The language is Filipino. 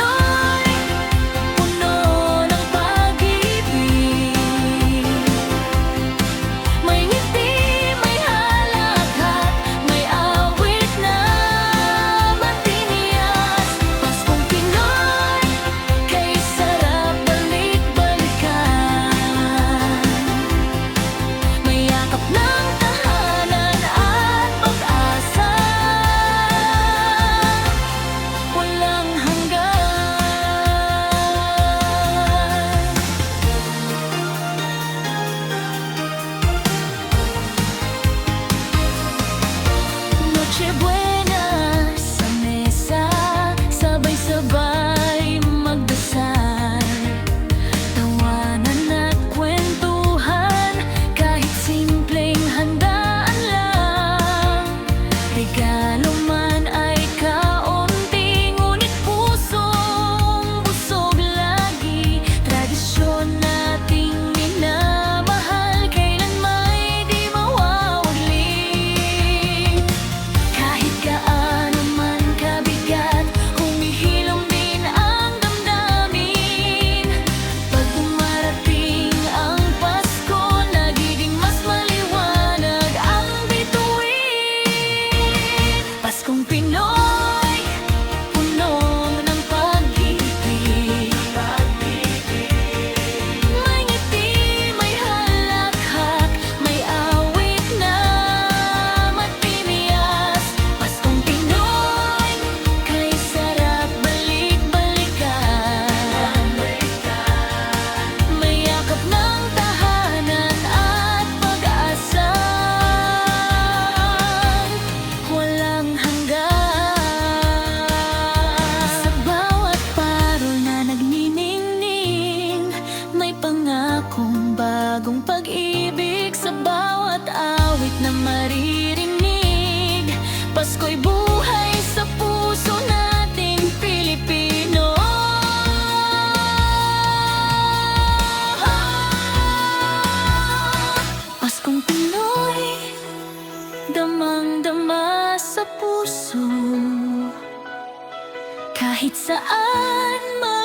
Pinoy, puno ng pag-ibig. May ngiti, may halakhak, may awit na matiniyak. Paskong Pinoy, kay sarap balik-balikan. May yakap ng tahanan at pag-asa, walang hanggan. Noche buena sa mesa, sabay-sabay magdasal. Tawanan at kwentuhan, kahit simpleng handaan lang. Regalo man ay kaunti, ngunit pusong busog lagi. Tradisyon nating minamahal, kailan may di mawawagli. Kahit gaano man kabigat, humihilom din ang damdamin. Pag dumarating ang Pasko, nagiging mas maliwanag ang bituin. Paskong Pinoy, puno ng pag-ibig. May ngiti, may halakhak, may awit na matiniyak. Paskong Pinoy, kay sarap balik-balikan. May yakap ng tahanan at pag-asa, walang hanggan. Sa bawat parol na nagniningning, may pangakong bagong pag-ibig. Sa bawat awit na maririnig, Pasko'y buhay sa puso nating Pilipino. Paskong Pinoy, damang-dama sa puso, kahit saan man